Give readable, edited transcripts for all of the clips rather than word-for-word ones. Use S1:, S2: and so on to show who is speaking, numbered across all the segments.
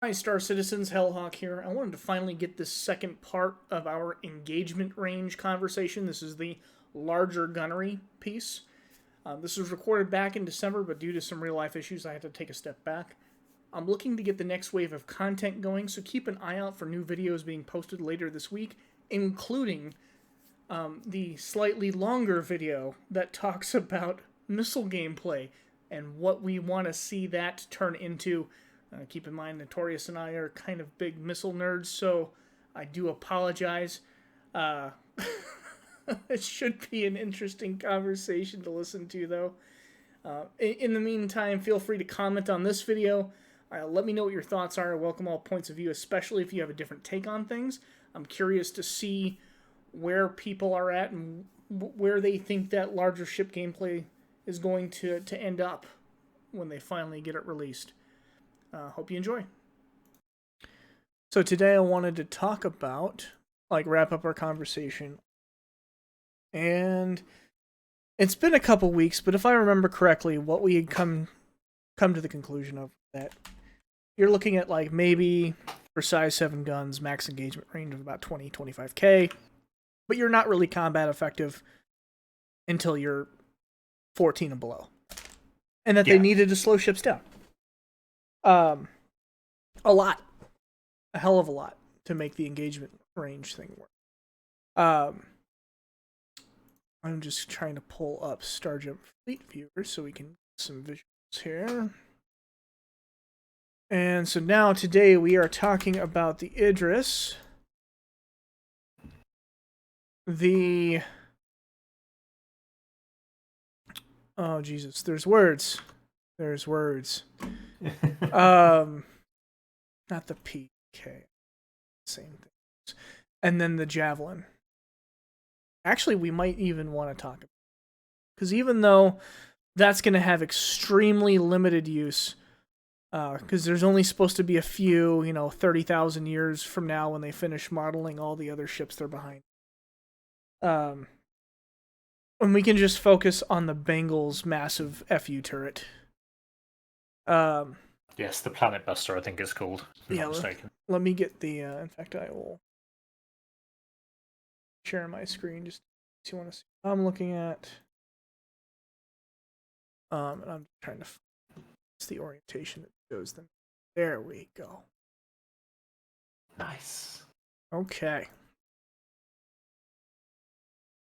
S1: Hi, Star Citizens, Hellhawk here. I wanted to finally get this second part of our engagement range conversation. This is the larger gunnery piece. This was recorded back in December, but due to some real life issues, I had to take a step back. I'm looking to get the next wave of content going, so keep an eye out for new videos being posted later this week, including the slightly longer video that talks about missile gameplay and what we want to see that turn into. Keep in mind, Notorious and I are kind of big missile nerds, so I do apologize. It should be an interesting conversation to listen to, though. In the meantime, feel free to comment on this video. Let me know what your thoughts are. I welcome all points of view, especially if you have a different take on things. I'm curious to see where people are at and where they think that larger ship gameplay is going to end up when they finally get it released. Hope you enjoy. So today I wanted to talk about, wrap up our conversation. And it's been a couple weeks, but if I remember correctly, what we had come to the conclusion of that you're looking at maybe for size 7 guns, max engagement range of about 20-25k, but you're not really combat effective until you're 14 and below. And that they needed to slow ships down. A lot. A hell of a lot to make the engagement range thing work. I'm just trying to pull up Starjump Fleet Viewer so we can get some visuals here. And so now today we are talking about the Idris. Oh Jesus, there's words. There's words. Not the PK. Same things. And then the Javelin. Actually, we might even want to talk about it. Because even though that's going to have extremely limited use, because there's only supposed to be a few, 30,000 years from now when they finish modeling all the other ships they're behind. And we can just focus on the Bengal's massive FU turret.
S2: Yes, the Planet Buster, I think it's called. If I'm not mistaken.
S1: Let me get the. In fact, I will share my screen just so you want to see. I'm looking at. And I'm trying to find the orientation that shows them. There we go.
S2: Nice.
S1: Okay.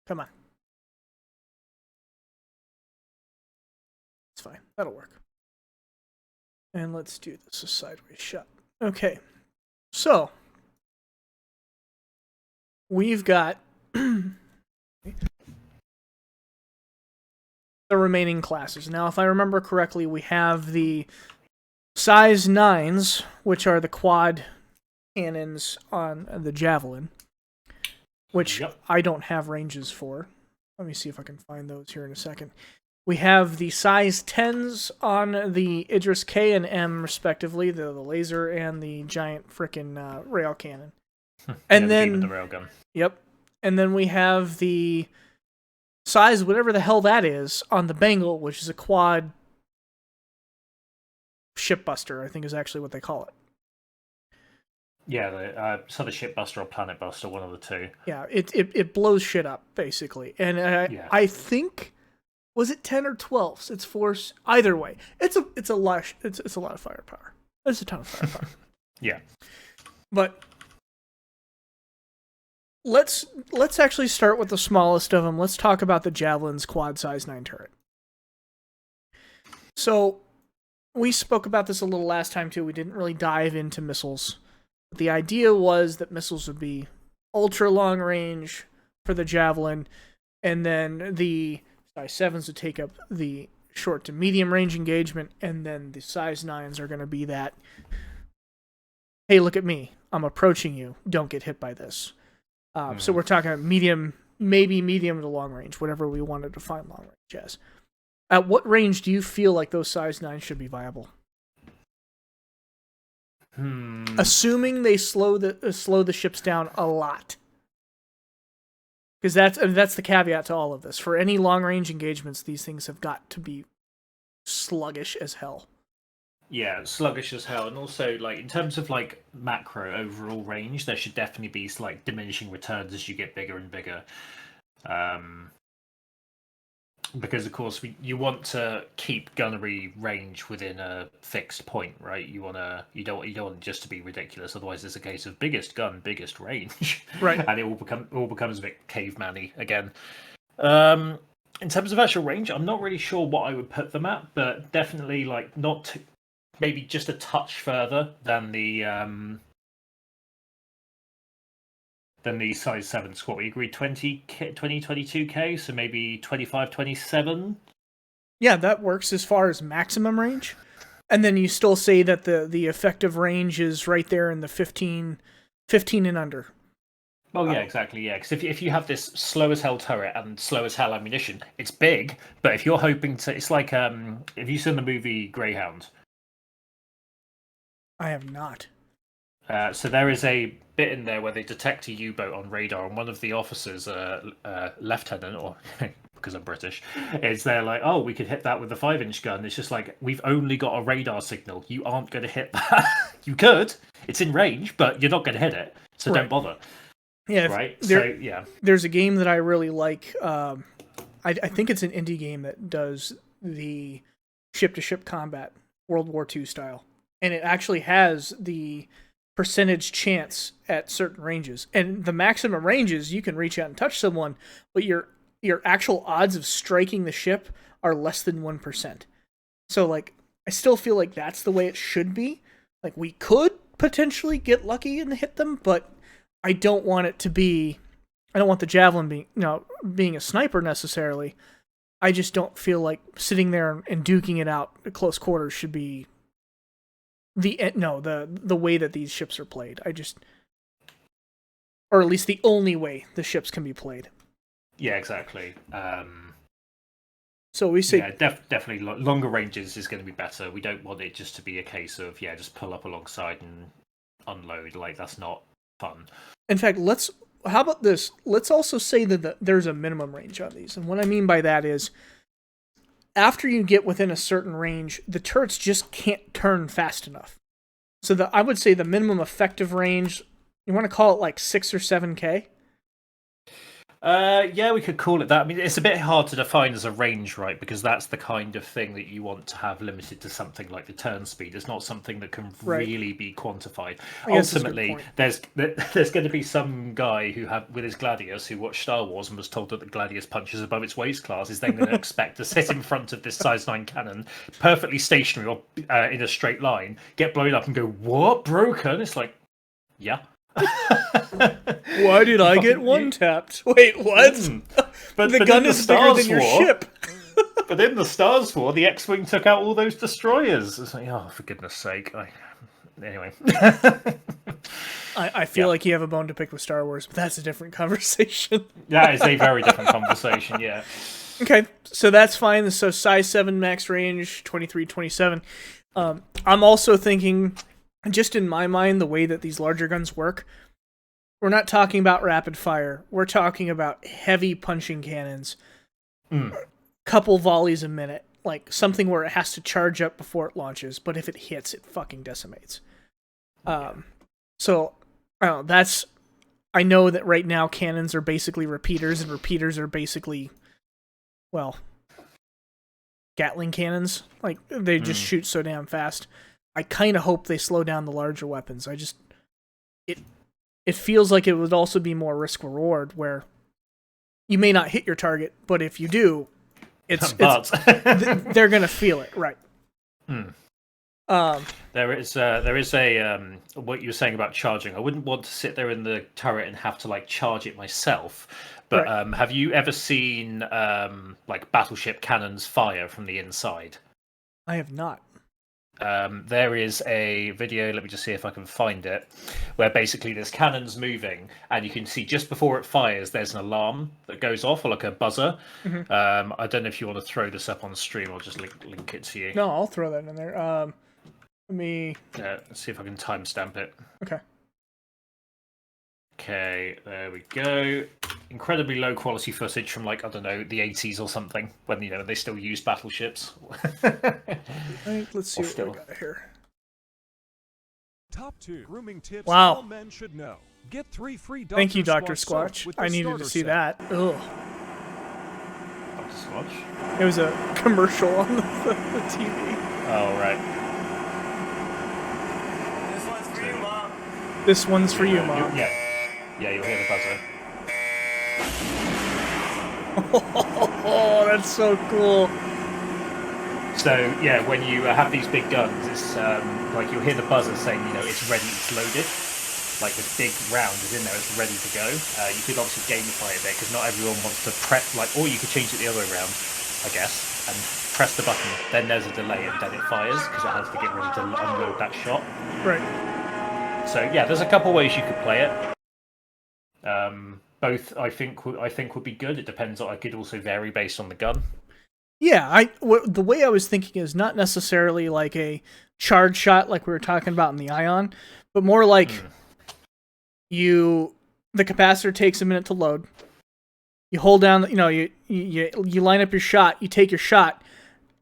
S1: Come on. It's fine. That'll work. And let's do this a sideways shot. Okay. So, we've got the remaining classes. Now, if I remember correctly, we have the size 9s, which are the quad cannons on the Javelin, which I don't have ranges for. Let me see if I can find those here in a second. We have the size 10s on the Idris K and M, respectively, the laser and the giant frickin' rail cannon. And then
S2: the railgun.
S1: Yep. And then we have the size, whatever the hell that is, on the Bengal, which is a quad ship buster, I think is actually what they call it.
S2: Yeah, so the ship buster or planet buster, one of the two.
S1: Yeah, it blows shit up, basically. And I think... Was it 10 or 12? It's force. Either way, it's a lot of firepower. It's a ton of firepower.
S2: Yeah.
S1: But let's actually start with the smallest of them. Let's talk about the Javelin's quad size 9 turret. So we spoke about this a little last time too. We didn't really dive into missiles. But the idea was that missiles would be ultra long range for the Javelin, and then the size 7s would take up the short to medium range engagement, and then the size 9s are going to be that, hey, look at me, I'm approaching you, don't get hit by this. So we're talking medium, maybe medium to long range, whatever we want to define long range as. At what range do you feel like those size 9s should be viable? Assuming they slow the ships down a lot. Because that's the caveat to all of this. For any long-range engagements, these things have got to be sluggish as hell.
S2: Yeah, sluggish as hell, and also like in terms of like macro overall range, there should definitely be like diminishing returns as you get bigger and bigger. Because of course you want to keep gunnery range within a fixed point, right? You don't want it just to be ridiculous. Otherwise, it's a case of biggest gun, biggest range,
S1: Right.
S2: and it all becomes a bit caveman-y again. In terms of actual range, I'm not really sure what I would put them at, but definitely like not maybe just a touch further than the size 7 squat. We agreed 22K, so maybe 25, 27.
S1: Yeah, that works as far as maximum range. And then you still say that the effective range is right there in the 15 and under.
S2: Oh yeah, exactly. Yeah, because if you have this slow as hell turret and slow as hell ammunition, it's big. But if you're hoping to, it's like if you've seen the movie Greyhound.
S1: I have not.
S2: So there is a bit in there where they detect a U-boat on radar, and one of the officers, lieutenant, or because I'm British, is there like, oh, we could hit that with a 5-inch gun. It's just like, we've only got a radar signal. You aren't going to hit that. You could. It's in range, but you're not going to hit it. So don't bother.
S1: Yeah.
S2: Right. So yeah.
S1: There's a game that I really like. I think it's an indie game that does the ship-to-ship combat, World War II style, and it actually has the percentage chance at certain ranges. And the maximum ranges, you can reach out and touch someone, but your actual odds of striking the ship are less than 1%. So like, I still feel like that's the way it should be. Like, we could potentially get lucky and hit them, but I don't want it to be, I don't want the javelin being a sniper necessarily. I just don't feel like sitting there and duking it out at close quarters should be the way that these ships are played. Or at least the only way the ships can be played.
S2: Yeah, exactly.
S1: So we say,
S2: yeah, definitely longer ranges is going to be better. We don't want it just to be a case of just pull up alongside and unload. Like, that's not fun.
S1: In fact, how about this? Let's also say that there's a minimum range on these, and what I mean by that is, after you get within a certain range, the turrets just can't turn fast enough. So I would say the minimum effective range, you want to call it like 6 or 7K?
S2: Yeah, we could call it that. I mean, it's a bit hard to define as a range, right? Because that's the kind of thing that you want to have limited to something like the turn speed. It's not something that can really be quantified. Ultimately, there's going to be some guy with his Gladius who watched Star Wars and was told that the Gladius punches above its waist class is then going to expect to sit in front of this size 9 cannon, perfectly stationary or in a straight line, get blown up and go, "What? Broken?" It's like, yeah.
S1: Why did I get one-tapped? Wait, what? But the gun is bigger than your ship.
S2: But in the Stars War, the X-Wing took out all those destroyers. It's like, oh, for goodness sake. Anyway.
S1: I feel like you have a bone to pick with Star Wars, but that's a different conversation.
S2: That is a very different conversation, yeah.
S1: Okay, so that's fine. So size 7 max range, 23, 27. I'm also thinking, just in my mind, the way that these larger guns work, we're not talking about rapid fire. We're talking about heavy punching cannons. Couple volleys a minute. Like something where it has to charge up before it launches, but if it hits, it fucking decimates. So, I don't know, I know that right now cannons are basically repeaters, and repeaters are basically, well, Gatling cannons. Like, they just shoot so damn fast. I kind of hope they slow down the larger weapons. It feels like it would also be more risk-reward, where you may not hit your target, but if you do, they're going to feel it, right?
S2: There is a what you were saying about charging. I wouldn't want to sit there in the turret and have to like charge it myself. But have you ever seen like battleship cannons fire from the inside?
S1: I have not.
S2: There is a video, let me just see if I can find it, where basically there's cannons moving, and you can see just before it fires, there's an alarm that goes off, or like a buzzer. I don't know if you want to throw this up on stream, I'll just link it to you.
S1: No, I'll throw that in there. Let me...
S2: let's see if I can timestamp it.
S1: Okay.
S2: Okay, there we go. incredibly low quality footage from like, I don't know, the 80s or something, when they still used battleships.
S1: Let's see what we got here.
S3: Top 2 grooming tips
S1: wow.
S3: all men should know. Get 3 free Dr.
S1: Thank you, Dr.
S3: Squatch.
S1: Squatch. I needed to see that. Ugh.
S2: Dr. Squatch?
S1: It was a commercial on the TV.
S2: Oh, right.
S4: This one's for you, Mom.
S1: This one's for you, Mom.
S2: Yeah, you'll hear the buzzer.
S1: Oh, that's so cool.
S2: So, yeah, when you have these big guns, it's like you'll hear the buzzer saying, it's ready, it's loaded. Like this big round is in there, it's ready to go. You could obviously gamify it there, because not everyone wants to prep, or you could change it the other way around, I guess, and press the button, then there's a delay, and then it fires, because it has to get ready to unload that shot.
S1: Right.
S2: So, yeah, there's a couple ways you could play it. Both, I think would be good. It depends. I could also vary based on the gun.
S1: Yeah, the way I was thinking is not necessarily like a charge shot like we were talking about in the Ion, but more like the capacitor takes a minute to load. You hold down, you line up your shot, you take your shot,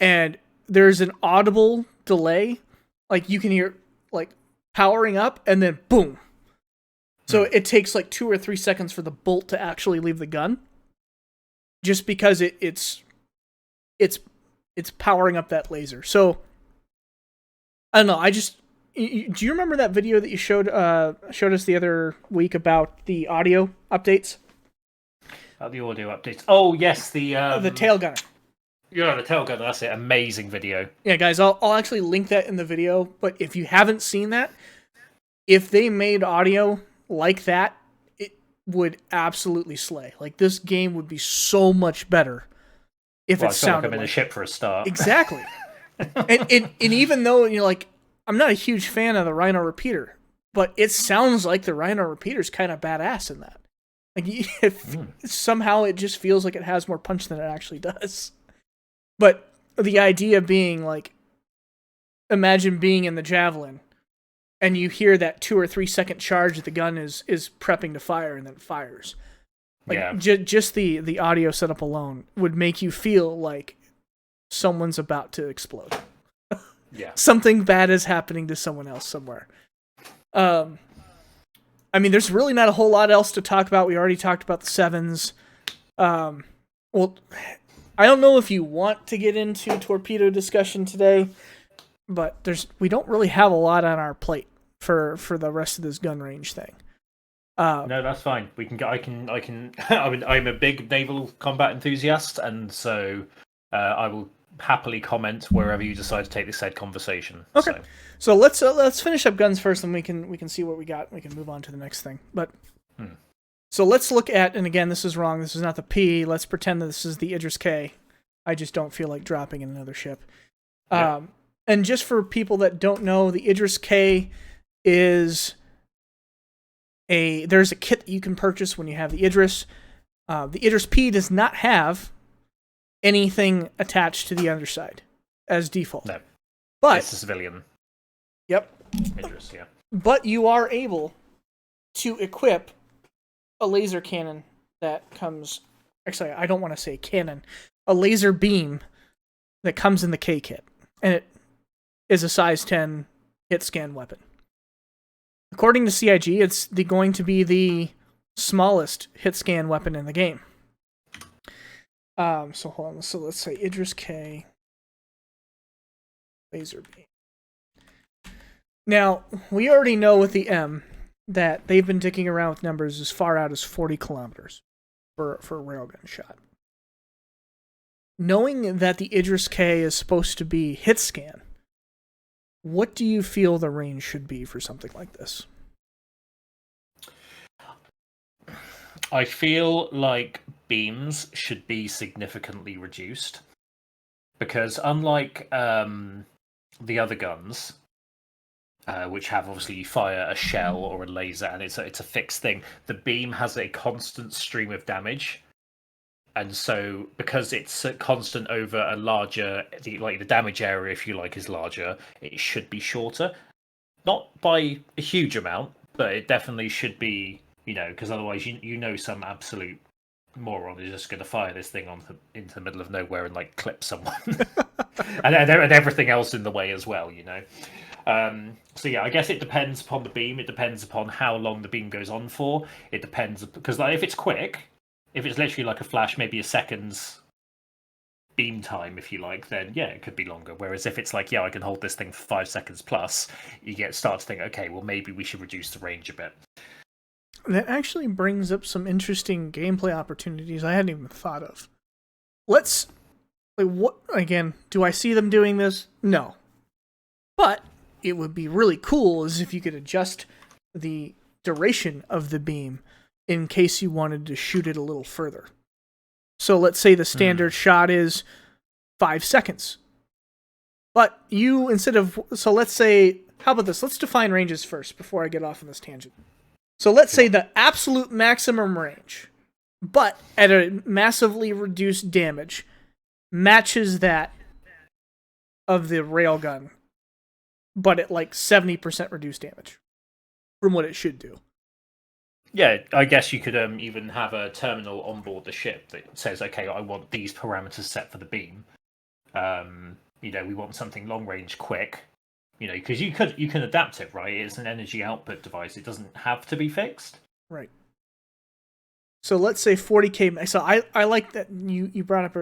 S1: and there's an audible delay, like you can hear like powering up, and then boom. So it takes like 2 or 3 seconds for the bolt to actually leave the gun, just because it's powering up that laser. So I don't know. Do you remember that video that you showed us the other week about the audio updates?
S2: The audio updates. Oh yes, the
S1: tail gunner.
S2: Yeah, the tail gunner. That's it. Amazing video.
S1: Yeah, guys, I'll actually link that in the video. But if you haven't seen that, if they made audio like that, it would absolutely slay. Like, this game would be so much better if it sounded
S2: like I'm in a ship for a start.
S1: Exactly. and even though I'm not a huge fan of the Rhino repeater, but it sounds like the Rhino repeater's kind of badass in that. Like, somehow it just feels like it has more punch than it actually does. But the idea being, like, imagine being in the Javelin, and you hear that 2 or 3 second charge that the gun is prepping to fire, and then it fires. Like, just the audio setup alone would make you feel like someone's about to explode.
S2: Yeah. Something
S1: bad is happening to someone else somewhere. I mean, there's really not a whole lot else to talk about. We already talked about the 7s. Well, I don't know if you want to get into torpedo discussion today, but we don't really have a lot on our plate for the rest of this gun range thing.
S2: No, that's fine. We can. I can. I mean, I'm a big naval combat enthusiast, and so I will happily comment wherever you decide to take this said conversation.
S1: Okay. So let's finish up guns first, and we can see what we got. We can move on to the next thing. But so let's look at, and again, this is wrong. This is not the P. Let's pretend that this is the Idris K. I just don't feel like dropping in another ship. Yep. And just for people that don't know, the Idris K is there's a kit that you can purchase when you have the Idris. The Idris P does not have anything attached to the underside as default.
S2: No.
S1: But
S2: it's a civilian.
S1: Yep.
S2: Idris, yeah.
S1: But you are able to equip a laser cannon that comes... Actually, I don't want to say cannon. A laser beam that comes in the K kit. And it is a size 10 hit scan weapon. According to CIG, it's going to be the smallest hit scan weapon in the game. So hold on. So let's say Idris K laser beam. Now, we already know with the M that they've been dicking around with numbers as far out as 40 kilometers for a railgun shot. Knowing that the Idris K is supposed to be hit scan, what do you feel the range should be for something like this?
S2: I feel like beams should be significantly reduced, because unlike the other guns, which have obviously you fire a shell or a laser and it's a fixed thing, the beam has a constant stream of damage. And so, because it's constant over a larger, the damage area, if you like, is larger, it should be shorter. Not by a huge amount, but it definitely should be, because otherwise you know some absolute moron is just going to fire this thing into the middle of nowhere and like clip someone, and everything else in the way as well, you know. So yeah, I guess it depends upon the beam. It depends upon how long the beam goes on for. It depends because like if it's quick, if it's literally like a flash, maybe a second's beam time, if you like, then yeah, it could be longer. Whereas if it's like, yeah, I can hold this thing for 5 seconds plus, you start to think, okay, well maybe we should reduce the range a bit.
S1: That actually brings up some interesting gameplay opportunities I hadn't even thought of. What again? Do I see them doing this? No, but it would be really cool is if you could adjust the duration of the beam in case you wanted to shoot it a little further. So let's say the standard shot is 5 seconds. But you, so let's say, how about this? Let's define ranges first before I get off on this tangent. So let's say the absolute maximum range, but at a massively reduced damage, matches that of the railgun, but at like 70% reduced damage from what it should do.
S2: Yeah, I guess you could even have a terminal on board the ship that says, okay, I want these parameters set for the beam. We want something long range quick, because you can adapt it, right? It's an energy output device. It doesn't have to be fixed.
S1: Right. So let's say 40k. So I like that you brought up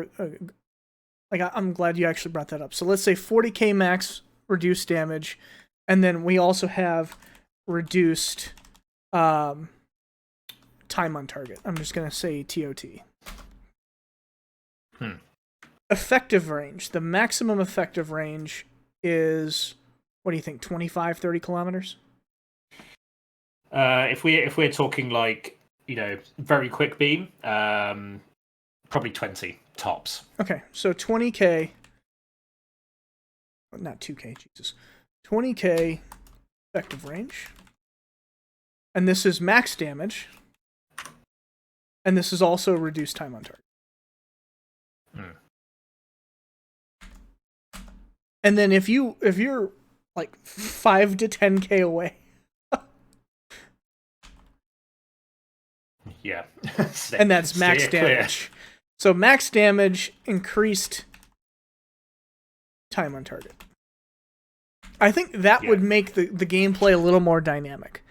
S1: I'm glad you actually brought that up. So let's say 40k max reduced damage, and then we also have reduced time on target. I'm just going to say TOT. Effective range. The maximum effective range is, what do you think, 25, 30 kilometers?
S2: If we're talking like, very quick beam, probably 20 tops.
S1: Okay, so 20k, not 2k, Jesus. 20k effective range. And this is max damage. And this is also reduced time on target. And then if you're like 5 to 10k away,
S2: yeah,
S1: and that's max damage. So max damage, increased time on target. I think that would make the gameplay a little more dynamic.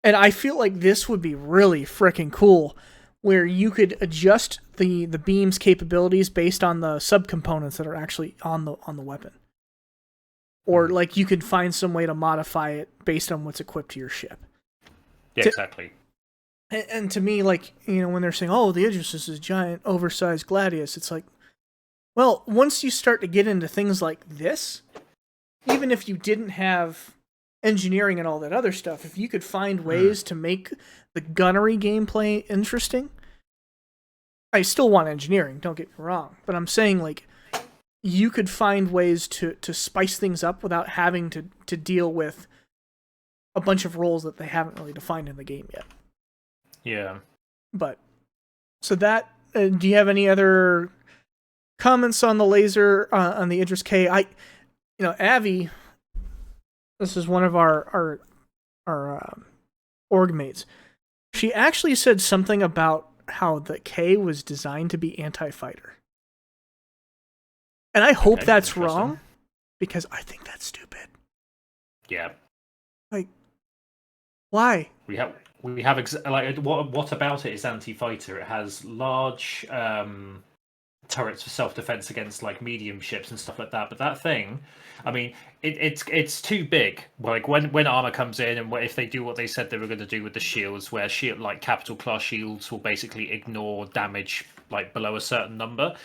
S1: And I feel like this would be really freaking cool, where you could adjust the beam's capabilities based on the subcomponents that are actually on the weapon. Or like you could find some way to modify it based on what's equipped to your ship.
S2: Yeah, exactly.
S1: And to me, like, when they're saying, oh, the Idris is a giant, oversized Gladius, it's like, well, once you start to get into things like this, even if you didn't have engineering and all that other stuff, if you could find ways to make the gunnery gameplay interesting, I still want engineering, don't get me wrong, but I'm saying, like, you could find ways to spice things up without having to deal with a bunch of roles that they haven't really defined in the game yet.
S2: Yeah.
S1: But, so that, do you have any other comments on the laser, on the Idris K? Avi, this is one of our org mates. She actually said something about how the K was designed to be anti-fighter. And I hope that's wrong, because I think that's stupid.
S2: Yeah.
S1: Like, why?
S2: We have what about it is anti-fighter? It has large turrets for self-defense against like medium ships and stuff like that. But that thing, I mean, it's too big. Like when armor comes in, and if they do what they said they were going to do with the shields, where capital class shields will basically ignore damage like below a certain number,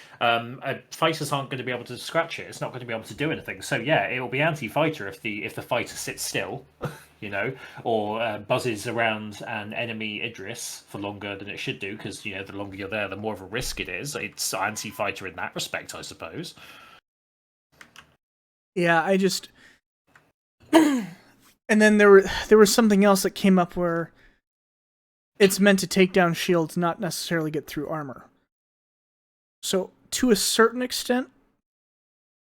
S2: fighters aren't going to be able to scratch it. It's not going to be able to do anything. So yeah, it will be anti-fighter if the fighter sits still, or buzzes around an enemy Idris for longer than it should do, because the longer you're there, the more of a risk it is. It's anti-fighter in that respect, I suppose.
S1: Yeah, I just and then there was something else that came up where it's meant to take down shields, not necessarily get through armor. So to a certain extent,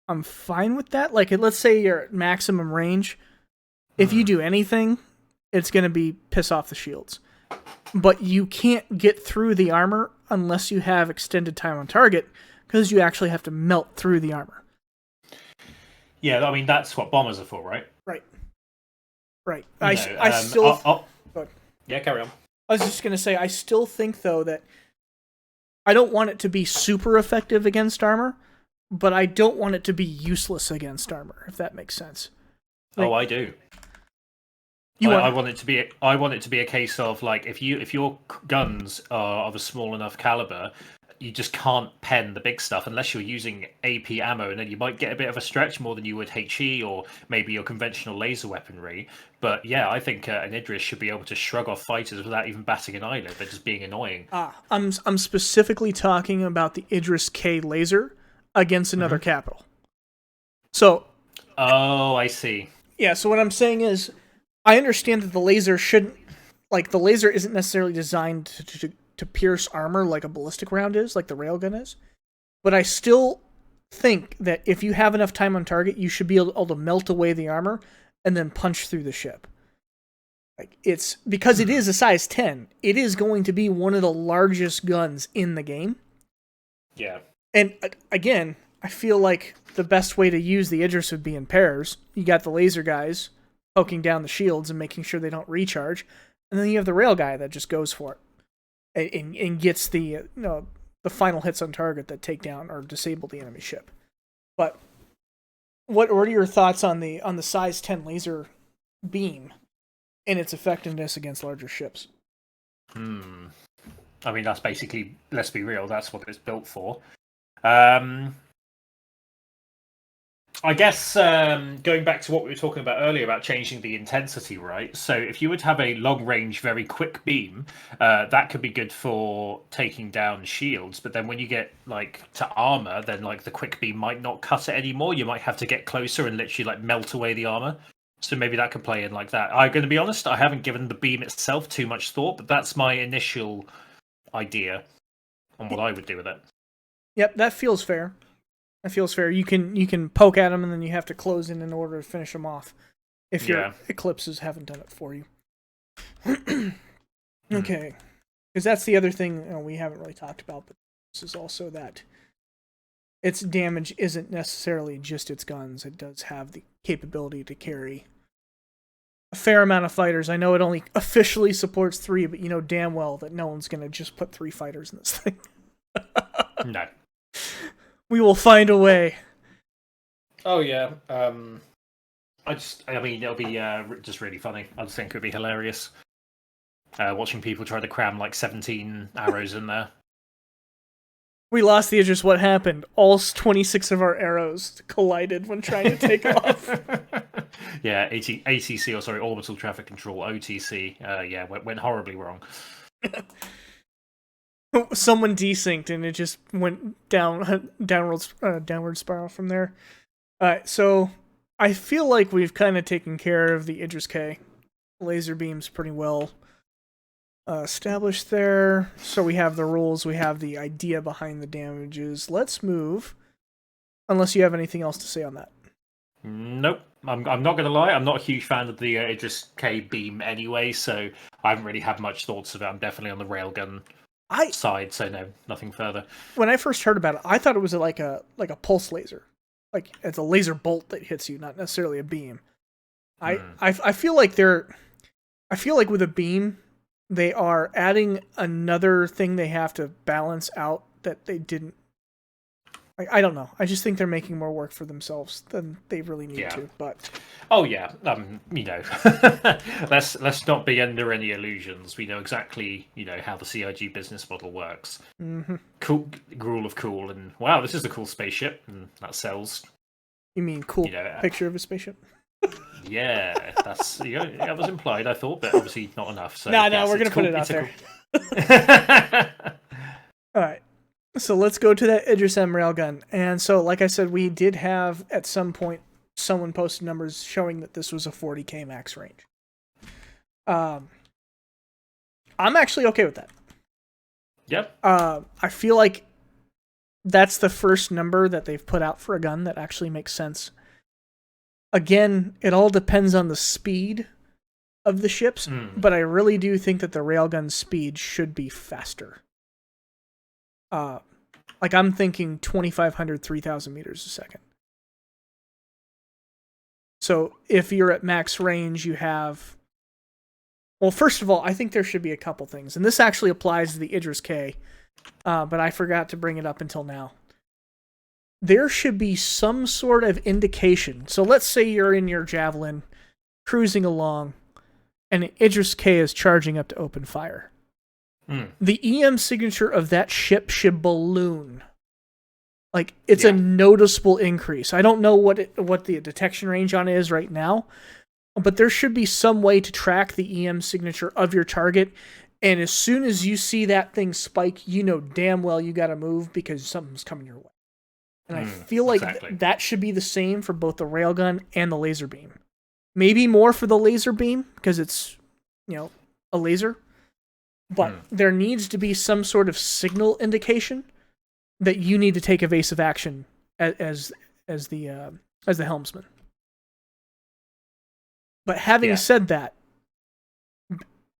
S1: I'm fine with that. Like, let's say you're at maximum range. If you do anything, it's going to be piss off the shields. But you can't get through the armor unless you have extended time on target, because you actually have to melt through the armor.
S2: Yeah, I mean, that's what bombers are for, right?
S1: Right.
S2: Yeah, carry on.
S1: I was just going to say, I still think, though, that I don't want it to be super effective against armor, but I don't want it to be useless against armor, if that makes sense.
S2: Like, I do. I want it to be. I want it to be a case of like if your guns are of a small enough caliber, you just can't pen the big stuff unless you're using AP ammo, and then you might get a bit of a stretch more than you would HE or maybe your conventional laser weaponry. But yeah, I think an Idris should be able to shrug off fighters without even batting an eyelid. They're just being annoying.
S1: I'm specifically talking about the Idris K laser against another capital. So.
S2: Oh, I see.
S1: Yeah. So what I'm saying is, I understand that the laser shouldn't, like, the laser isn't necessarily designed to pierce armor like a ballistic round is, like the railgun is. But I still think that if you have enough time on target, you should be able to melt away the armor and then punch through the ship. Like, it's because it is a size 10. It is going to be one of the largest guns in the game.
S2: Yeah.
S1: And again, I feel like the best way to use the Idris would be in pairs. You got the laser guys poking down the shields and making sure they don't recharge, and then you have the rail guy that just goes for it and gets the the final hits on target that take down or disable the enemy ship. But what are your thoughts on the size 10 laser beam and its effectiveness against larger ships?
S2: I mean, that's basically, let's be real, that's what it's built for. I guess going back to what we were talking about earlier about changing the intensity, right? So if you would have a long-range, very quick beam, that could be good for taking down shields. But then when you get like to armor, then like the quick beam might not cut it anymore. You might have to get closer and literally like melt away the armor. So maybe that could play in like that. I'm going to be honest, I haven't given the beam itself too much thought, but that's my initial idea on what I would do with it.
S1: Yep, that feels fair. That feels fair. You can poke at them and then you have to close in order to finish them off if your eclipses haven't done it for you. Okay. Because that's the other thing we haven't really talked about, but this is also that its damage isn't necessarily just its guns. It does have the capability to carry a fair amount of fighters. I know it only officially supports 3, but you know damn well that no one's going to just put 3 fighters in this thing.
S2: No.
S1: We will find a way.
S2: Oh yeah. I mean, it'll be just really funny. I just think it would be hilarious. Watching people try to cram like 17 arrows in there.
S1: We lost the Idris. What happened? All 26 of our arrows collided when trying to take off.
S2: Yeah, ATC, or sorry, orbital traffic control, OTC. Went horribly wrong.
S1: Someone desynced and it just went downward spiral from there. Alright, so I feel like we've kind of taken care of the Idris K laser beams pretty well established there. So we have the rules, we have the idea behind the damages. Let's move, unless you have anything else to say on that.
S2: Nope. I'm not going to lie, I'm not a huge fan of the Idris K beam anyway, so I haven't really had much thoughts of it. I'm definitely on the railgun side, so no, nothing further.
S1: When I first heard about it, I thought it was like a pulse laser, like it's a laser bolt that hits you, not necessarily a beam. I feel like with a beam, they are adding another thing they have to balance out that they didn't. I don't know. I just think they're making more work for themselves than they really need to. But
S2: let's not be under any illusions. We know exactly how the CIG business model works.
S1: Mm-hmm.
S2: Cool rule of cool, and wow, this is a cool spaceship, and that sells.
S1: You mean cool picture of a spaceship?
S2: Yeah, that's that was implied. I thought, but obviously not enough. So
S1: no, we're gonna put it out there. All right. So let's go to that Idris M railgun. And so, like I said, we did have, at some point, someone posted numbers showing that this was a 40k max range. I'm actually okay with that.
S2: Yep.
S1: I feel like that's the first number that they've put out for a gun that actually makes sense. Again, it all depends on the speed of the ships, but I really do think that the railgun speed should be faster. Like I'm thinking 2,500, 3,000 meters a second. So if you're at max range, you have... Well, first of all, I think there should be a couple things. And this actually applies to the Idris K, but I forgot to bring it up until now. There should be some sort of indication. So let's say you're in your Javelin, cruising along, and an Idris K is charging up to open fire. The EM signature of that ship should balloon. Like, it's a noticeable increase. I don't know what the detection range on it is right now, but there should be some way to track the EM signature of your target, and as soon as you see that thing spike, you know damn well you gotta move because something's coming your way. And I feel like that should be the same for both the railgun and the laser beam. Maybe more for the laser beam, because it's, a laser. But there needs to be some sort of signal indication that you need to take evasive action as the helmsman. But having said that,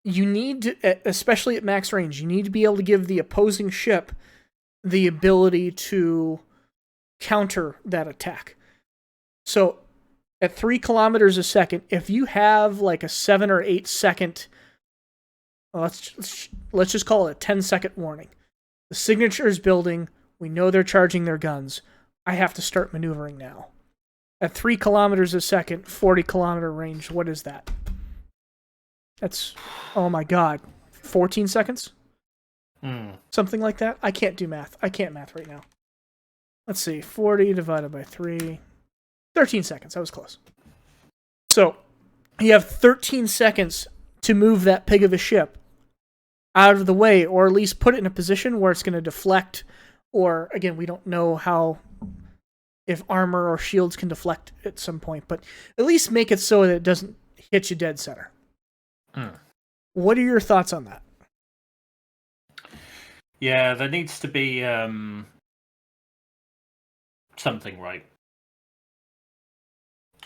S1: you need to, especially at max range, you need to be able to give the opposing ship the ability to counter that attack. So at 3 kilometers a second, if you have like a 7 or 8 second, let's just call it a 10-second warning. The signature is building. We know they're charging their guns. I have to start maneuvering now. At 3 kilometers a second, 40-kilometer range, what is that? That's, oh my god, 14 seconds? Something like that? I can't do math. I can't math right now. Let's see, 40 divided by 3. 13 seconds. I was close. So, you have 13 seconds to move that pig of a ship out of the way, or at least put it in a position where it's going to deflect, or, again, we don't know if armor or shields can deflect at some point, but at least make it so that it doesn't hit you dead center. What are your thoughts on that?
S2: Yeah, there needs to be something, right?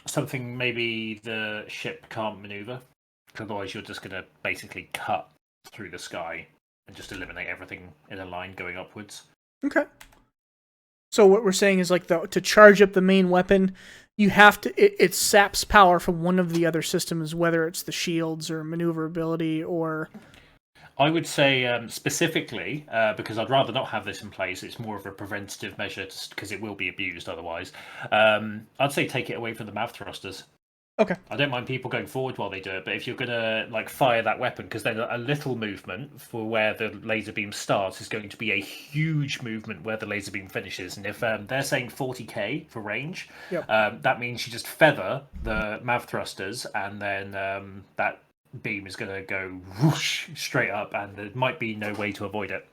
S2: Something maybe the ship can't maneuver, because otherwise you're just going to basically cut through the sky and just eliminate everything in a line going upwards. Okay.
S1: So what we're saying is, like, to charge up the main weapon, you have to... It saps power from one of the other systems, whether it's the shields or maneuverability or...
S2: I would say specifically, because I'd rather not have this in place, it's more of a preventative measure because it will be abused otherwise. I'd say take it away from the mouth thrusters.
S1: Okay.
S2: I don't mind people going forward while they do it, but if you're going to fire that weapon, because then a little movement for where the laser beam starts is going to be a huge movement where the laser beam finishes. And if they're saying 40k for range, that means you just feather the mouth thrusters, and then that beam is going to go whoosh straight up, and there might be no way to avoid it.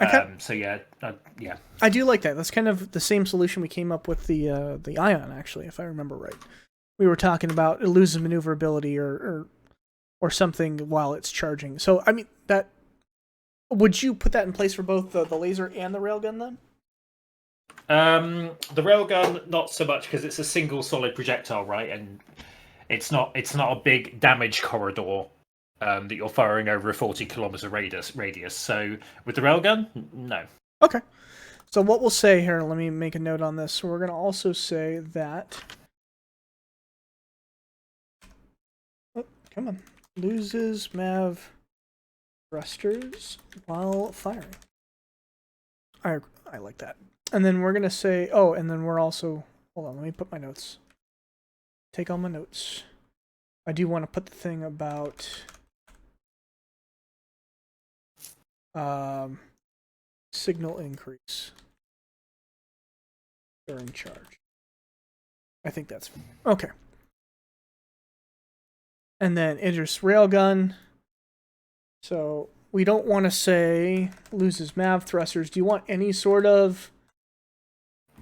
S2: Okay. So yeah.
S1: I do like that. That's kind of the same solution we came up with the Ion, actually, if I remember right. We were talking about it loses maneuverability or something while it's charging. So I mean, that would you put that in place for both the laser and the railgun then?
S2: The railgun, not so much, because it's a single solid projectile, right? And it's not a big damage corridor that you're firing over a 40-kilometer radius. So with the railgun, no.
S1: Okay. So what we'll say here, let me make a note on this. We're going to also say that... Oh, come on. Loses MAV thrusters while firing. I like that. And then we're going to say... Oh, and then we're also... Hold on, let me put my notes. Take all my notes. I do want to put the thing about signal increase during charge. I think that's okay. And then Idris railgun. So we don't want to say loses MAV thrusters. Do you want any sort of...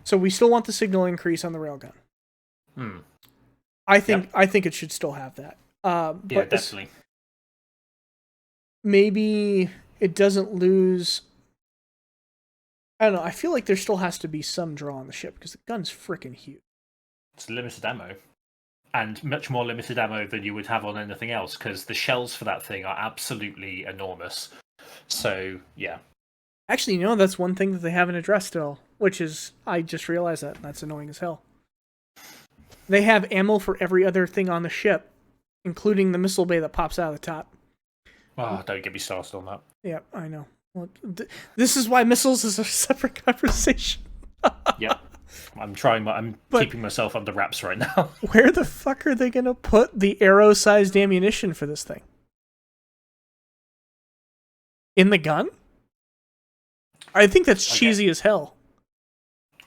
S1: So we still want the signal increase on the railgun. I think it should still have that. But
S2: yeah, definitely.
S1: Maybe it doesn't lose... I don't know. I feel like there still has to be some draw on the ship because the gun's freaking huge.
S2: It's limited ammo. And much more limited ammo than you would have on anything else, because the shells for that thing are absolutely enormous. So, yeah.
S1: Actually, that's one thing that they haven't addressed at all, which is, I just realized that. That's annoying as hell. They have ammo for every other thing on the ship, including the missile bay that pops out of the top.
S2: Oh, don't get me started on that.
S1: Yeah, I know. Well, this is why missiles is a separate conversation.
S2: Yep. I'm keeping myself under wraps right now.
S1: Where the fuck are they going to put the arrow-sized ammunition for this thing? In the gun? I think that's cheesy as hell.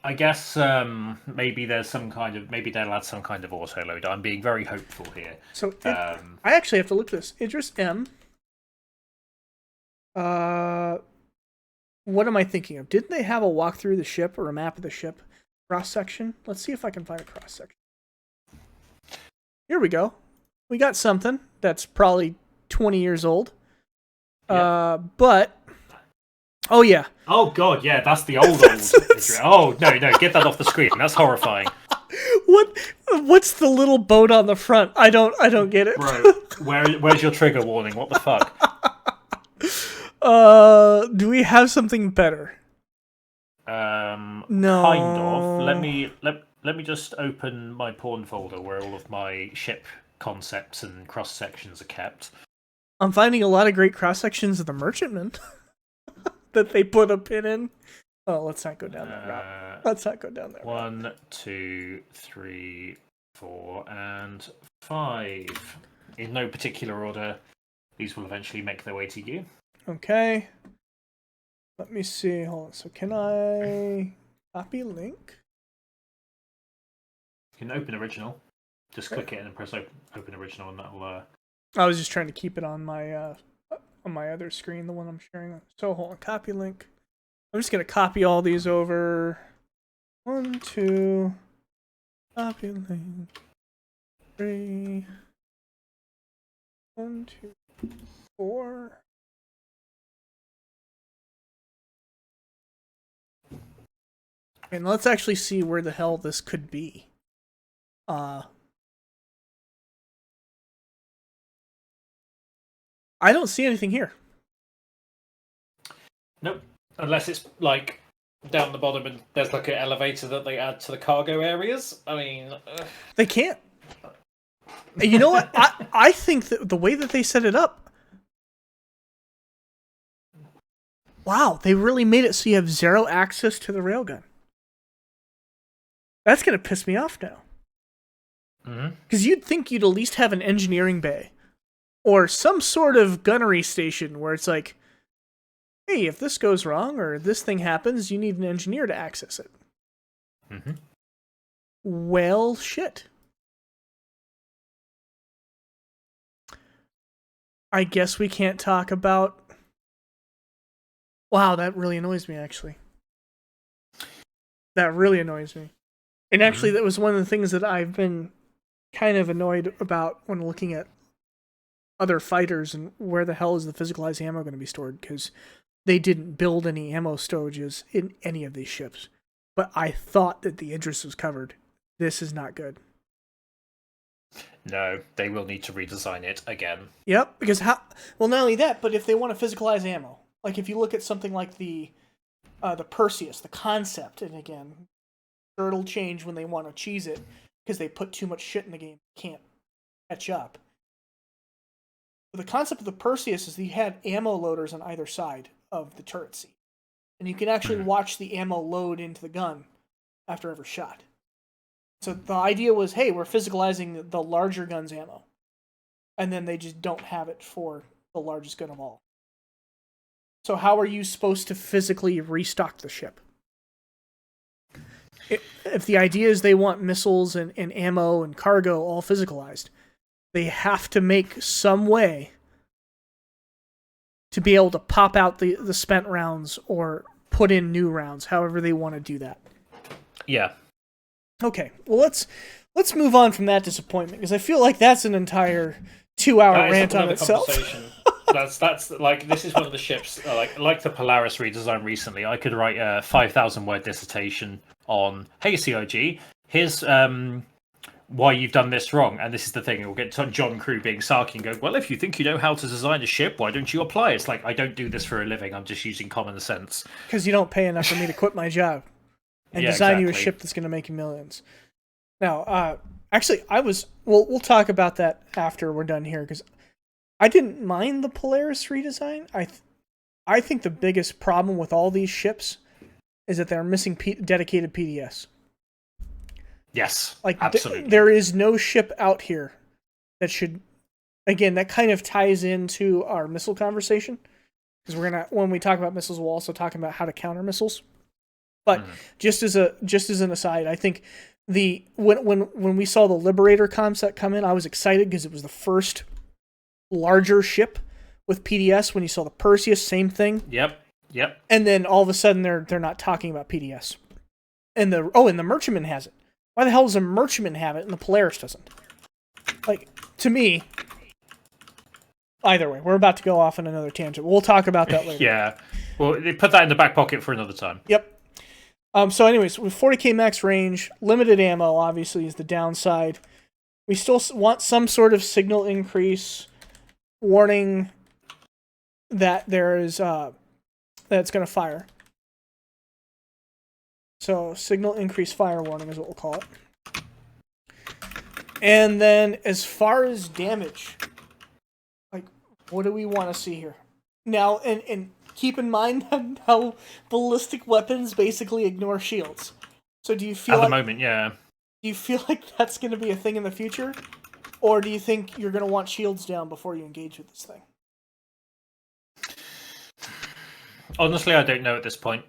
S2: I guess maybe they'll add some kind of autoloader. I'm being very hopeful here.
S1: So I actually have to look at this. Idris M. What am I thinking of? Didn't they have a walkthrough of the ship or a map of the ship cross section? Let's see if I can find a cross section. Here we go. We got something that's probably 20 years old. Yep. But oh yeah.
S2: Oh god, yeah, that's the old. Oh no, get that off the screen. That's horrifying.
S1: What's the little boat on the front? I don't get it.
S2: Bro, where's your trigger warning? What the fuck?
S1: Do we have something better?
S2: No. Kind of. Let me just open my porn folder where all of my ship concepts and cross sections are kept.
S1: I'm finding a lot of great cross sections of the merchantman that they put a pin in. Oh, let's not go down that route. Let's not go down that route.
S2: 1, 2, 3, 4, and 5. In no particular order, these will eventually make their way to you.
S1: Okay. Let me see. Hold on. So can I copy link?
S2: You can open original. Just click it and then press open original, and that'll.
S1: I was just trying to keep it on my other screen, the one I'm sharing. So hold on. Copy link. I'm just gonna copy all these over. 1, 2. Copy link. 3. 1, 2, 4. And let's actually see where the hell this could be. I don't see anything here.
S2: Nope. Unless it's like down the bottom and there's like an elevator that they add to the cargo areas. I mean...
S1: They can't. You know what? I think that the way that they set it up... Wow, they really made it so you have zero access to the railgun. That's going to piss me off now. Because you'd think you'd at least have an engineering bay. Or some sort of gunnery station where it's like, hey, if this goes wrong or this thing happens, you need an engineer to access it. Well, shit. I guess we can't talk about... Wow, that really annoys me, actually. That really annoys me. And actually, that was one of the things that I've been kind of annoyed about when looking at other fighters and where the hell is the physicalized ammo going to be stored, because they didn't build any ammo storages in any of these ships. But I thought that the interest was covered. This is not good.
S2: No, they will need to redesign it again.
S1: Yep, because well, not only that, but if they want to physicalize ammo, like if you look at something like the Perseus, the concept, and again, it'll change when they want to cheese it because they put too much shit in the game. Can't catch up. But the concept of the Perseus is that you had ammo loaders on either side of the turret seat. And you can actually watch the ammo load into the gun after every shot. So the idea was, hey, we're physicalizing the larger gun's ammo. And then they just don't have it for the largest gun of all. So how are you supposed to physically restock the ship? If the idea is they want missiles and ammo and cargo all physicalized, they have to make some way to be able to pop out the spent rounds or put in new rounds, however they want to do that.
S2: Yeah.
S1: Okay, well let's move on from that disappointment, because I feel like that's an entire 2-hour rant on itself.
S2: That's like, this is one of the ships, like the Polaris redesign recently. I could write a 5,000 word dissertation on, hey CIG, here's why you've done this wrong. And this is the thing, we'll get to John Crew being sarky and go, well, if you think you know how to design a ship, why don't you apply? It's like, I don't do this for a living. I'm just using common sense.
S1: Because you don't pay enough for me to quit my job and design you a ship that's going to make you millions. Now, actually, we'll talk about that after we're done here, because I didn't mind the Polaris redesign. I think the biggest problem with all these ships is that they're missing dedicated PDS.
S2: Yes, absolutely.
S1: There is no ship out here that should. Again, that kind of ties into our missile conversation, because when we talk about missiles, we'll also talk about how to counter missiles. But just as an aside, I think when we saw the Liberator concept come in, I was excited because it was the first larger ship with PDS. When you saw the Perseus, same thing.
S2: Yep.
S1: And then all of a sudden they're not talking about PDS. And the Merchantman has it. Why the hell does a Merchantman have it and the Polaris doesn't? Like, to me, either way, we're about to go off on another tangent. We'll talk about that later.
S2: Yeah. Well, put that in the back pocket for another time.
S1: Yep. So anyways, with 40k max range, limited ammo obviously is the downside. We still want some sort of signal increase, warning that there is that it's going to fire. So signal increase fire warning is what we'll call it. And then as far as damage, like, what do we want to see here? Now, and keep in mind how ballistic weapons basically ignore shields. So do you feel
S2: at the moment, yeah.
S1: Do you feel like that's going to be a thing in the future? Or do you think you're going to want shields down before you engage with this thing?
S2: Honestly, I don't know at this point.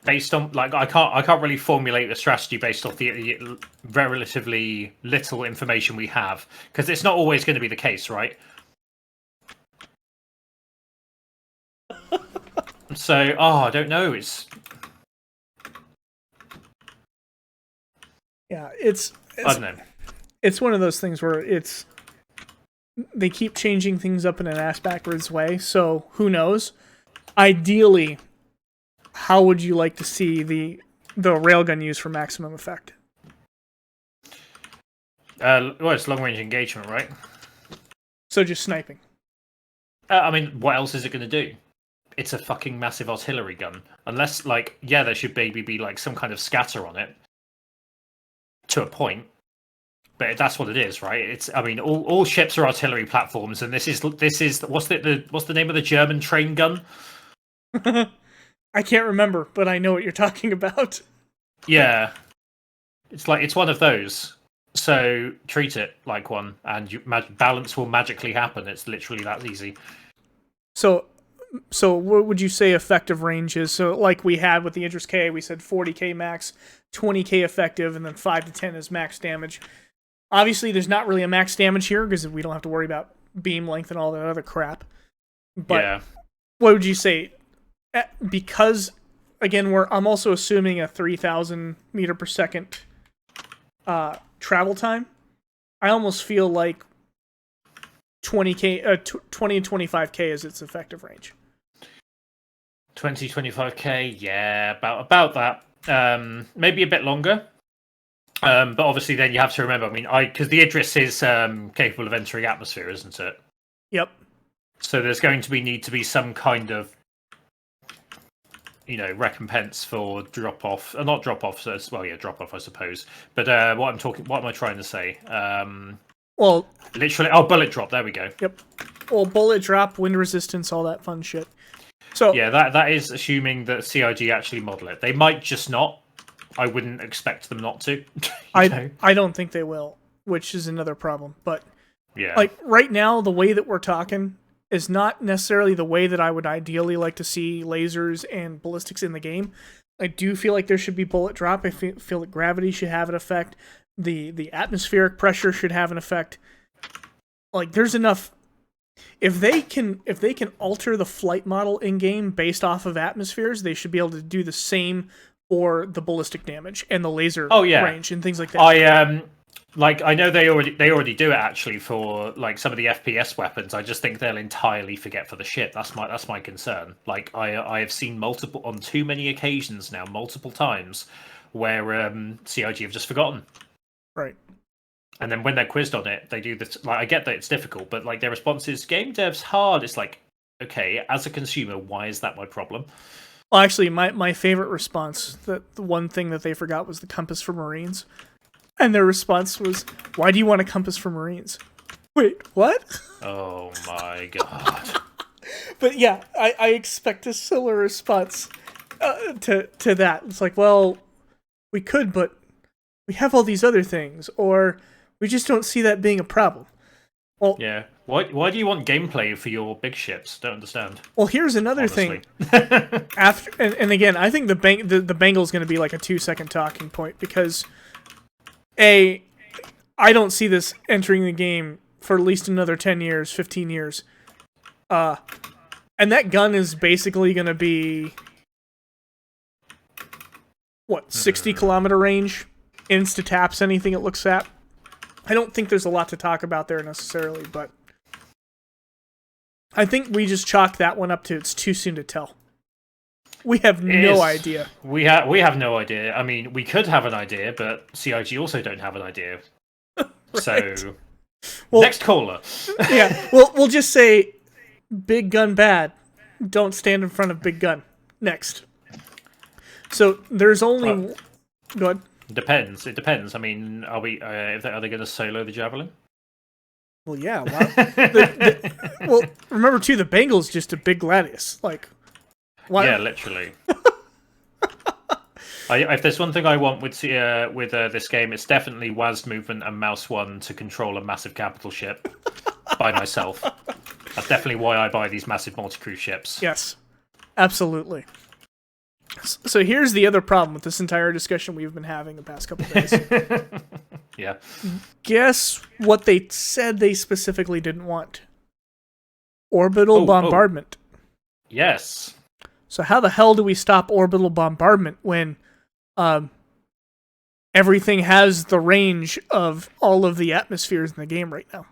S2: Based on, I can't really formulate a strategy based off the relatively little information we have, because it's not always going to be the case, right? So, I don't know.
S1: I don't know. It's one of those things where they keep changing things up in an ass backwards way. So who knows? Ideally, how would you like to see the railgun used for maximum effect?
S2: Well, it's long range engagement, right?
S1: So just sniping.
S2: I mean, what else is it going to do? It's a fucking massive artillery gun. Unless, there should maybe be some kind of scatter on it to a point. But that's what it is, right? All ships are artillery platforms, and this is what's the name of the German train gun?
S1: I can't remember, but I know what you're talking about.
S2: Yeah, it's one of those. So treat it like one, and balance will magically happen. It's literally that easy.
S1: So what would you say effective range is? So like we had with the Idris K, we said 40k max, 20k effective, and then 5 to 10 is max damage. Obviously, there's not really a max damage here because we don't have to worry about beam length and all that other crap. But yeah. What would you say? Because, again, I'm also assuming a 3,000 meter per second travel time. I almost feel like 20 and 25k is its effective range.
S2: 20, 25k, yeah, about that. Maybe a bit longer. But obviously, then you have to remember. Because the Idris is capable of entering atmosphere, isn't it?
S1: Yep.
S2: So there's going to need to be some kind of, recompense for drop off. Not drop off. So drop off, I suppose. But what am I trying to say?
S1: Well,
S2: literally, bullet drop. There we go.
S1: Yep. Well, bullet drop, wind resistance, all that fun shit. So
S2: yeah, that is assuming that CIG actually model it. They might just not. I wouldn't expect them not to.
S1: I don't think they will, which is another problem. But
S2: yeah,
S1: right now, the way that we're talking is not necessarily the way that I would ideally like to see lasers and ballistics in the game. I do feel like there should be bullet drop. I feel that gravity should have an effect. The atmospheric pressure should have an effect. There's enough. If they can alter the flight model in game based off of atmospheres, they should be able to do the same for the ballistic damage and the laser range and things like that.
S2: I know they already do it actually for some of the FPS weapons. I just think they'll entirely forget for the ship. That's my concern. I have seen on too many occasions now, multiple times, where CIG have just forgotten.
S1: Right.
S2: And then when they're quizzed on it, they do this. Like, I get that it's difficult, but like their response is, "Game dev's hard." It's like, okay, as a consumer, why is that my problem?
S1: Well, actually, my favorite response, the one thing that they forgot was the compass for Marines. And their response was, why do you want a compass for Marines? Wait, what?
S2: Oh my god.
S1: But yeah, I expect a similar response to that. It's like, well, we could, but we have all these other things, or we just don't see that being a problem. Well,
S2: yeah. Why do you want gameplay for your big ships? Don't understand.
S1: Well, here's another thing. After and again, I think the Bengals going to be like a 2-second talking point because I don't see this entering the game for at least another 10 years, 15 years. And that gun is basically going to be 60-kilometer range, insta taps anything it looks at. I don't think there's a lot to talk about there necessarily, but I think we just chalk that one up to it's too soon to tell. We have no idea.
S2: We have no idea. I mean, we could have an idea, but CIG also don't have an idea. Right. So, next caller.
S1: Yeah, we'll just say, big gun bad. Don't stand in front of big gun. Next. So there's only. Go ahead.
S2: Depends. It depends. I mean, are they going to solo the Javelin?
S1: Well, yeah. Well, remember too, the Bengals just a big Gladius. Like, why?
S2: Yeah, literally. If there's one thing I want with this game, it's definitely WASD movement and mouse 1 to control a massive capital ship by myself. That's definitely why I buy these massive multi-crew ships.
S1: Yes, absolutely. So here's the other problem with this entire discussion we've been having the past couple of days.
S2: Yeah.
S1: Guess what they said they specifically didn't want? Orbital bombardment.
S2: Yes.
S1: So how the hell do we stop orbital bombardment when everything has the range of all of the atmospheres in the game right now?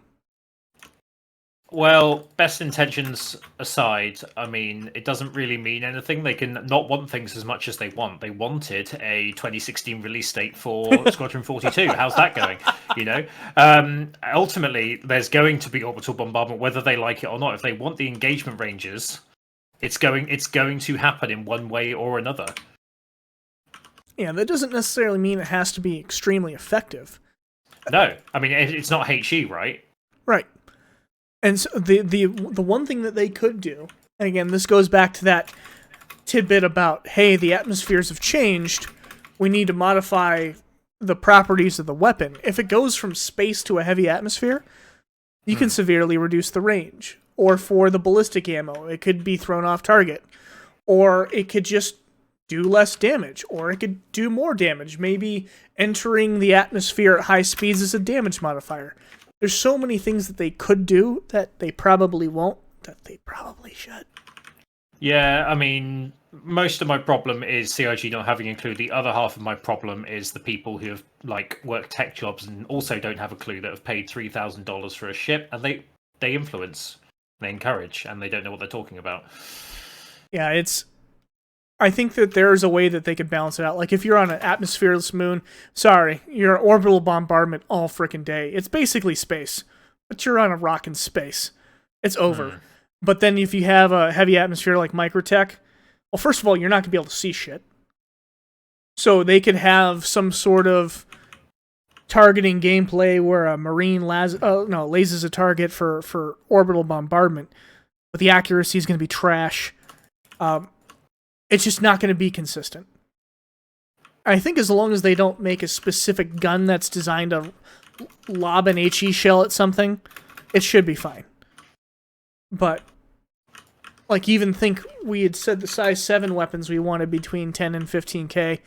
S2: Well, best intentions aside, I mean, it doesn't really mean anything. They can not want things as much as they want. They wanted a 2016 release date for Squadron 42. How's that going? You know, ultimately, there's going to be orbital bombardment, whether they like it or not. If they want the engagement ranges, it's going to happen in one way or another.
S1: Yeah, that doesn't necessarily mean it has to be extremely effective.
S2: No, I mean, it's not HE, right?
S1: Right. And so the one thing that they could do, and again, this goes back to that tidbit about, hey, the atmospheres have changed, we need to modify the properties of the weapon. If it goes from space to a heavy atmosphere, you can severely reduce the range. Or for the ballistic ammo, it could be thrown off target. Or it could just do less damage. Or it could do more damage. Maybe entering the atmosphere at high speeds is a damage modifier. There's so many things that they could do that they probably won't, that they probably should.
S2: Yeah, I mean, most of my problem is CIG not having a clue. The other half of my problem is the people who have worked tech jobs and also don't have a clue, that have paid $3,000 for a ship, and they influence, they encourage, and they don't know what they're talking about.
S1: Yeah, I think that there's a way that they could balance it out. Like, if you're on an atmosphereless moon, sorry, you're orbital bombardment all frickin' day. It's basically space, but you're on a rock in space. It's over. But then if you have a heavy atmosphere like Microtech, well, first of all, you're not going to be able to see shit. So they could have some sort of targeting gameplay where a Marine lasers a target for orbital bombardment, but the accuracy is going to be trash. It's just not going to be consistent. I think as long as they don't make a specific gun that's designed to lob an HE shell at something, it should be fine. But, even think we had said the size 7 weapons we wanted between 10 and 15k.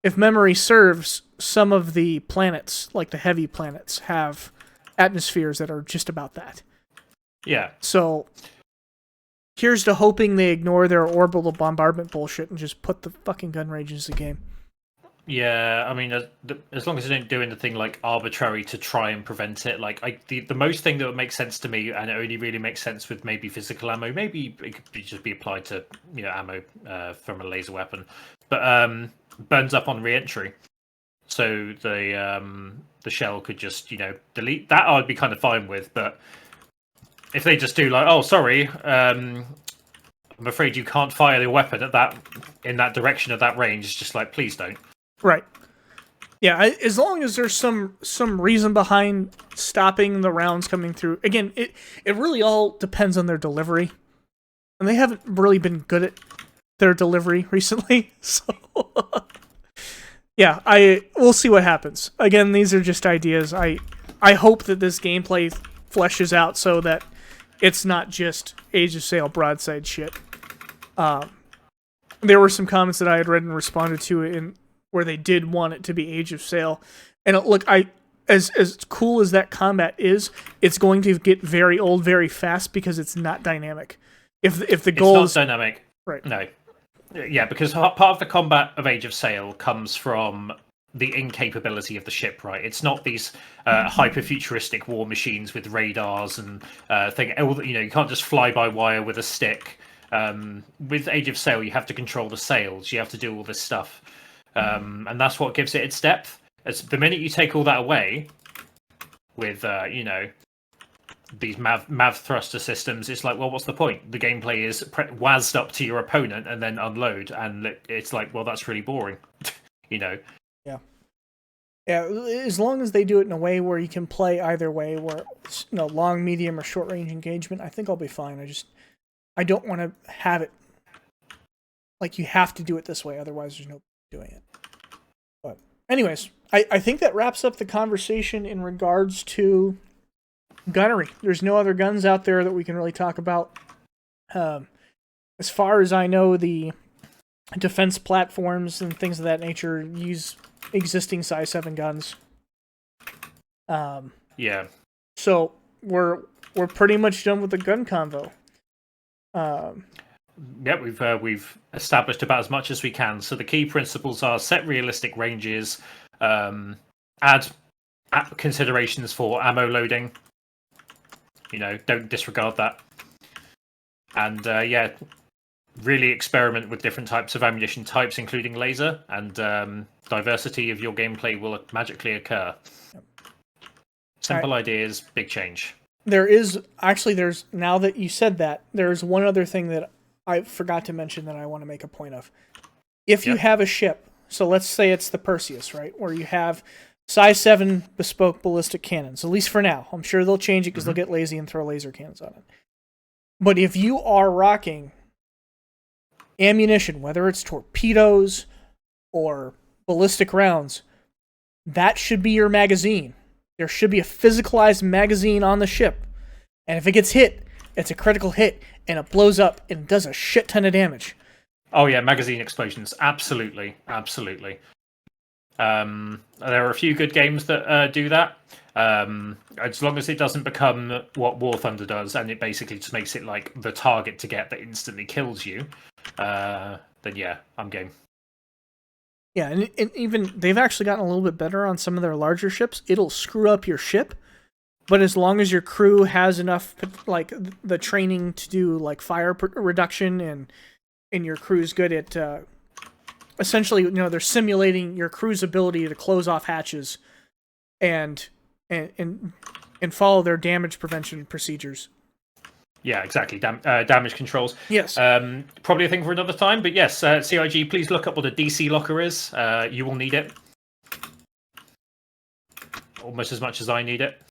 S1: If memory serves, some of the planets, like the heavy planets, have atmospheres that are just about that.
S2: Yeah. So
S1: here's to hoping they ignore their orbital bombardment bullshit and just put the fucking gun ranges in the game.
S2: Yeah, I mean, as long as they don't do anything arbitrary to try and prevent it. The most thing that would make sense to me, and it only really makes sense with maybe physical ammo. Maybe it could just be applied to ammo from a laser weapon. But burns up on re-entry. So the shell could just, delete that. I'd be kind of fine with, but if they just do like, oh, sorry, I'm afraid you can't fire the weapon in that direction at that range, it's just like, please don't.
S1: Right. Yeah, as long as there's some reason behind stopping the rounds coming through. Again, it really all depends on their delivery. And they haven't really been good at their delivery recently, so yeah, we'll see what happens. Again, these are just ideas. I hope that this gameplay fleshes out so that it's not just Age of Sail broadside shit. There were some comments that I had read and responded to in where they did want it to be Age of Sail, and look, as cool as that combat is, it's going to get very old very fast because it's not dynamic. If the goal
S2: is not dynamic,
S1: right?
S2: No. Yeah, because part of the combat of Age of Sail comes from the incapability of the ship, right? It's not these hyper-futuristic war machines with radars and you can't just fly by wire with a stick. With Age of Sail, you have to control the sails. You have to do all this stuff. And that's what gives it its depth. The minute you take all that away with, these MAV thruster systems, it's like, well, what's the point? The gameplay is wazzed up to your opponent and then unload, and it's like, well, that's really boring. Yeah.
S1: Yeah, as long as they do it in a way where you can play either way, where it's, long, medium, or short range engagement, I think I'll be fine. I don't want to have it like you have to do it this way, otherwise there's no doing it. But anyways, I think that wraps up the conversation in regards to gunnery. There's no other guns out there that we can really talk about. As far as I know, the defense platforms and things of that nature use existing size 7 guns.
S2: Yeah.
S1: So we're pretty much done with the gun convo.
S2: Yeah, we've established about as much as we can. So the key principles are set realistic ranges, add considerations for ammo loading. Don't disregard that. And really experiment with different types of ammunition types, including laser, and diversity of your gameplay will magically occur. Simple ideas, big change. There's
S1: now that you said that, there's one other thing that I forgot to mention that I want to make a point of. If you have a ship, so let's say it's the Perseus, right, where you have size 7 bespoke ballistic cannons, at least for now. I'm sure they'll change it because they'll get lazy and throw laser cannons on it. But if you are rocking ammunition, whether it's torpedoes or ballistic rounds, that should be your magazine. There should be a physicalized magazine on the ship. And if it gets hit, it's a critical hit, and it blows up and does a shit ton of damage.
S2: Oh yeah, magazine explosions. Absolutely. Absolutely. There are a few good games that do that. As long as it doesn't become what War Thunder does, and it basically just makes it like the target to get that instantly kills you, then yeah, I'm game.
S1: Yeah, and even they've actually gotten a little bit better on some of their larger ships. It'll screw up your ship, but as long as your crew has enough, like the training to do like fire reduction, and your crew's good at essentially, they're simulating your crew's ability to close off hatches and follow their damage prevention procedures.
S2: Yeah, exactly. Damage controls.
S1: Yes.
S2: Probably a thing for another time, but yes, CIG, please look up what a DC locker is. You will need it. Almost as much as I need it.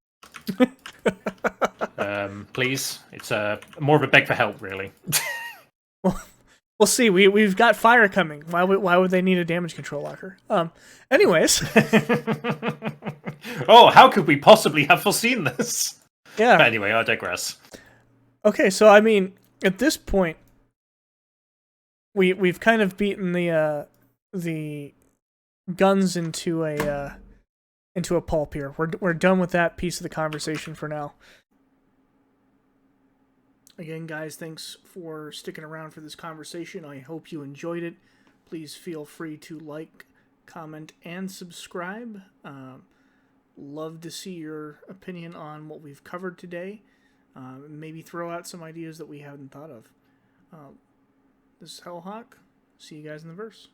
S2: Please. It's more of a beg for help, really.
S1: Well, we'll see. We've got fire coming. Why would they need a damage control locker? Anyways.
S2: Oh, how could we possibly have foreseen this?
S1: Yeah.
S2: But anyway, I digress.
S1: Okay, so I mean, at this point, we've kind of beaten the guns into a pulp here. We're done with that piece of the conversation for now. Again, guys, thanks for sticking around for this conversation. I hope you enjoyed it. Please feel free to like, comment, and subscribe. Love to see your opinion on what we've covered today. Maybe throw out some ideas that we haven't thought of. This is Hellhawk. See you guys in the verse.